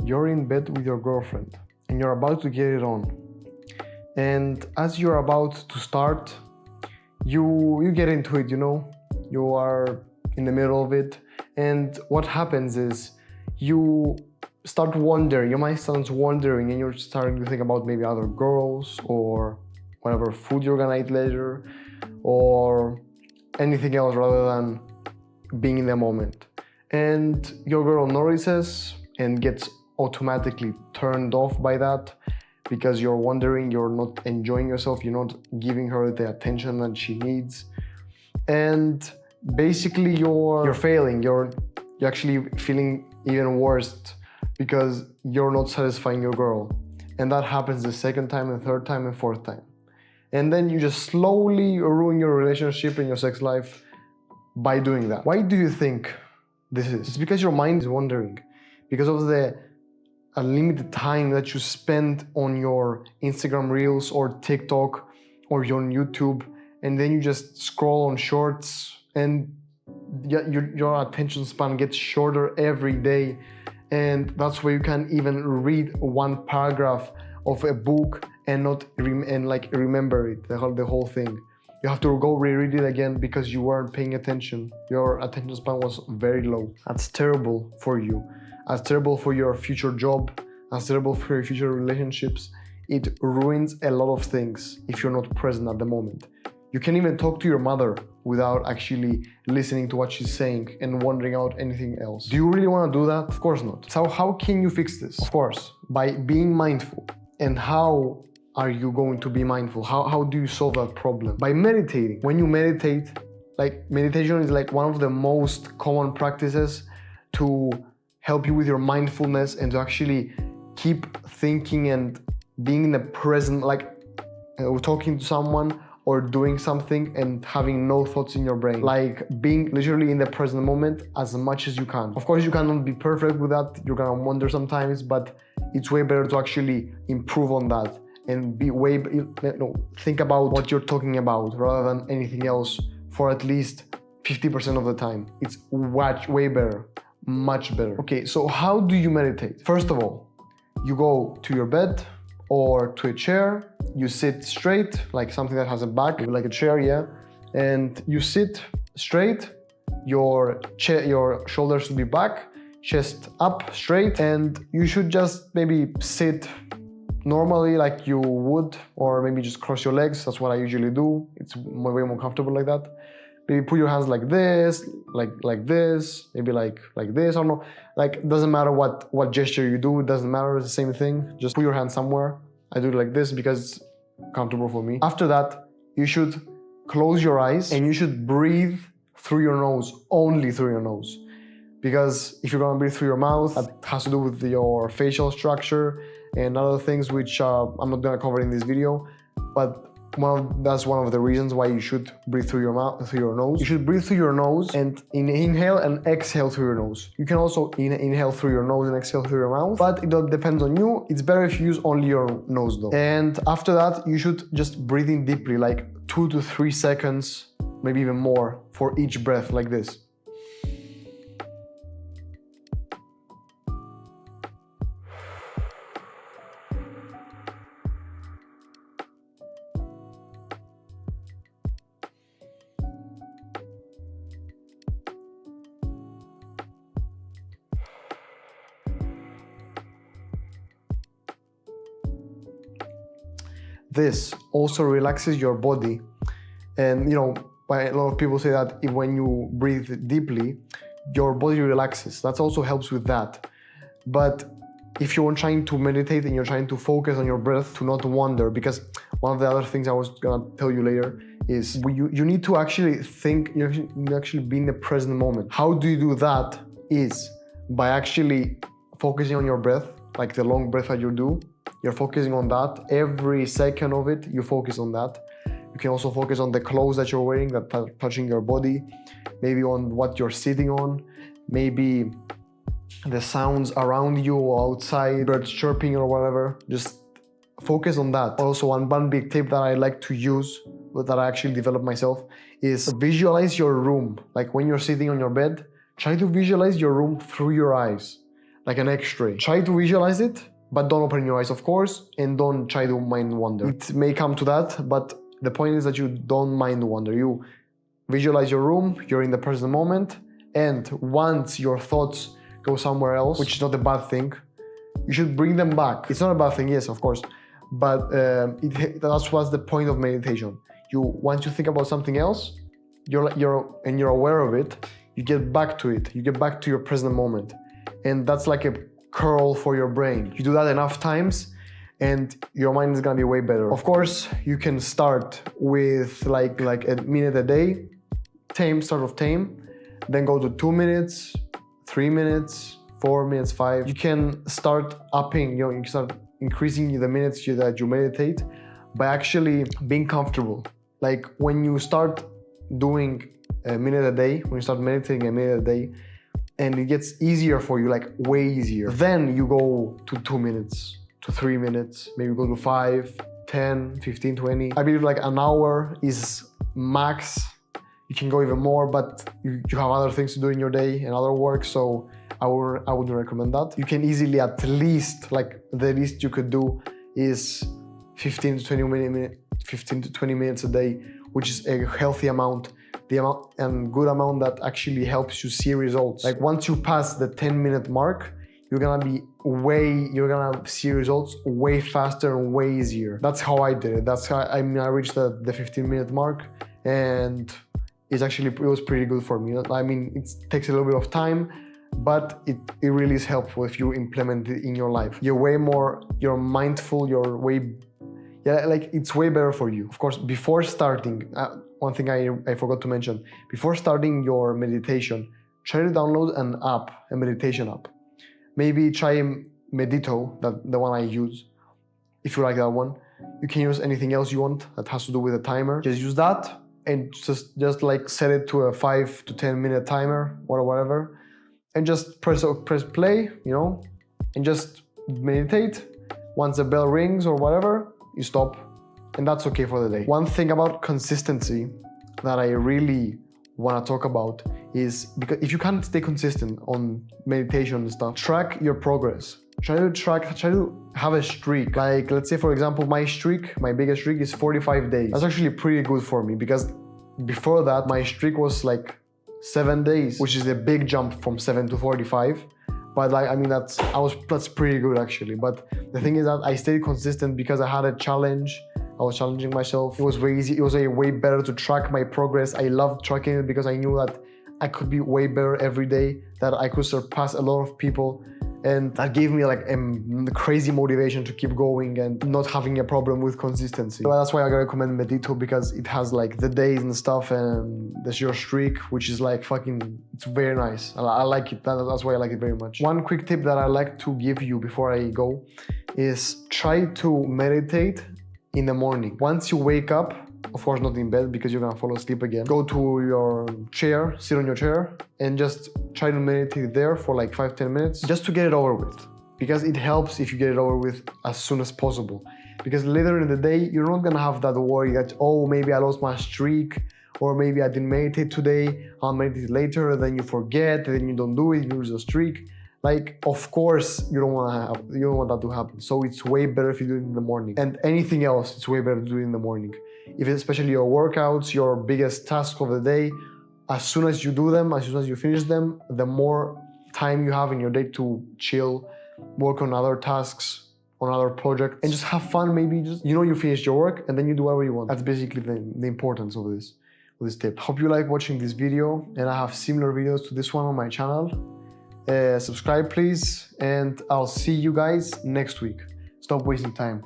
you're in bed with your girlfriend and you're about to get it on. And as you're about to start, you get into it, you are in the middle of it. And what happens is you start wondering, your mind starts wandering, and you're starting to think about maybe other girls or whatever food you're gonna eat later or anything else rather than being in the moment. And your girl notices and gets automatically turned off by that because you're wondering, you're not enjoying yourself, you're not giving her the attention that she needs. And basically you're failing, you're actually feeling even worse because you're not satisfying your girl. And that happens the second time and third time and fourth time. And then you just slowly ruin your relationship and your sex life by doing that. Why do you think this is? It's because your mind is wandering. Because of the unlimited time that you spend on your Instagram Reels or TikTok or on YouTube, and then you just scroll on shorts, and your attention span gets shorter every day. And that's why you can't even read one paragraph of a book and not remember it, the whole thing. You have to go reread it again because you weren't paying attention. Your attention span was very low. That's terrible for you. That's terrible for your future job. That's terrible for your future relationships. It ruins a lot of things if you're not present at the moment. You can't even talk to your mother without actually listening to what she's saying and wondering out anything else. Do you really want to do that? Of course not. So how can you fix this? Of course, by being mindful. And how are you going to be mindful? How do you solve that problem? By meditating. When you meditate, meditation is one of the most common practices to help you with your mindfulness and to actually keep thinking and being in the present, talking to someone or doing something and having no thoughts in your brain. Being literally in the present moment as much as you can. Of course, you cannot be perfect with that. You're gonna wonder sometimes, but it's way better to actually improve on that and think about what you're talking about rather than anything else for at least 50% of the time. It's way better, much better. Okay, so how do you meditate? First of all, you go to your bed or to a chair, you sit straight, like something that has a back, like a chair, yeah, and you sit straight, your shoulders should be back, chest up straight, and you should just maybe sit normally like you would, or maybe just cross your legs. That's what I usually do. It's way more comfortable like that. Maybe put your hands like this, like this, maybe like this, I don't know. Doesn't matter what gesture you do, it doesn't matter, it's the same thing. Just put your hand somewhere. I do it like this because it's comfortable for me. After that, you should close your eyes and you should breathe through your nose, only through your nose. Because if you're gonna breathe through your mouth, that has to do with your facial structure and other things which I'm not gonna cover in this video, but that's one of the reasons why you should breathe through your mouth, through your nose. You should breathe through your nose and inhale and exhale through your nose. You can also inhale through your nose and exhale through your mouth, but it all depends on you. It's better if you use only your nose though. And after that, you should just breathe in deeply, 2 to 3 seconds, maybe even more for each breath, like this. This also relaxes your body, and a lot of people say that when you breathe deeply, your body relaxes. That also helps with that. But if you're trying to meditate and you're trying to focus on your breath to not wander, because one of the other things I was gonna tell you later is you need to actually think, you need to actually be in the present moment. How do you do that? Is by actually focusing on your breath, like the long breath that you do. You're focusing on that. Every second of it, you focus on that. You can also focus on the clothes that you're wearing that are touching your body, maybe on what you're sitting on, maybe the sounds around you or outside, birds chirping or whatever. Just focus on that. Also, one big tip that I like to use, that I actually developed myself, is visualize your room. Like when you're sitting on your bed, try to visualize your room through your eyes. like an X-ray. Try to visualize it, but don't open your eyes, of course, and don't try to mind wander. It may come to that, but the point is that you don't mind wander. You visualize your room, you're in the present moment, and once your thoughts go somewhere else, which is not a bad thing, you should bring them back. It's not a bad thing, yes, of course, but that's what's the point of meditation. Once you think about something else, you're aware of it, you get back to it, you get back to your present moment, and that's like a curl for your brain. You do that enough times, and your mind is gonna be way better. Of course, you can start with like a minute a day, start of tame, then go to 2 minutes, 3 minutes, 4 minutes, 5. You can start upping, you can start increasing the minutes that you meditate by actually being comfortable. Like when you start doing a minute a day, when you start meditating a minute a day, and it gets easier for you, like way easier, then you go to 2 minutes, to 3 minutes, maybe go to 5, 10, 15, 20. I believe like an hour is max. You can go even more, but you have other things to do in your day and other work, so I wouldn't recommend that. You can easily, at least, like the least you could do is 15 to 20 minutes a day, which is a healthy amount, the amount and good amount that actually helps you see results. Like once you pass the 10-minute mark, you're gonna see results way faster and way easier. That's how I did it. That's how I reached the 15-minute mark, and it was pretty good for me. I mean, it takes a little bit of time, but it really is helpful if you implement it in your life. You're mindful, it's way better for you. Of course, before starting, one thing I forgot to mention, before starting your meditation, try to download an app, a meditation app. Maybe try Medito, the one I use, if you like that one. You can use anything else you want that has to do with a timer. Just use that and just like set it to a 5 to 10 minute timer or whatever, and just press play, and just meditate. Once the bell rings or whatever, you stop, and that's okay for the day. One thing about consistency that I really want to talk about is, because if you can't stay consistent on meditation and stuff, track your progress. Try to have a streak. Like, let's say, for example, my biggest streak is 45 days. That's actually pretty good for me, because before that, my streak was like 7 days, which is a big jump from 7 to 45. But that's pretty good actually. But the thing is that I stayed consistent because I had a challenge. I was challenging myself. It was very easy. It was way better to track my progress. I loved tracking it because I knew that I could be way better every day, that I could surpass a lot of people. And that gave me like a crazy motivation to keep going and not having a problem with consistency. So that's why I recommend Medito, because it has like the days and stuff, and there's your streak, which is like it's very nice. I like it. That's why I like it very much. One quick tip that I like to give you before I go is try to meditate in the morning. Once you wake up, of course not in bed because you're gonna fall asleep again, go to your chair, sit on your chair, and just try to meditate there for like 5-10 minutes, just to get it over with. Because it helps if you get it over with as soon as possible. Because later in the day, you're not gonna have that worry that, oh, maybe I lost my streak, or maybe I didn't meditate today, I'll meditate later, then you forget, then you don't do it, you lose your streak. Like, of course, you don't want that to happen. So it's way better if you do it in the morning. And anything else, it's way better to do it in the morning. If especially your workouts, your biggest task of the day, as soon as you do them, as soon as you finish them, the more time you have in your day to chill, work on other tasks, on other projects, and just have fun. Maybe just, you finished your work, and then you do whatever you want. That's basically the importance of this tip. Hope you like watching this video, and I have similar videos to this one on my channel. Subscribe please, and I'll see you guys next week. Stop wasting time.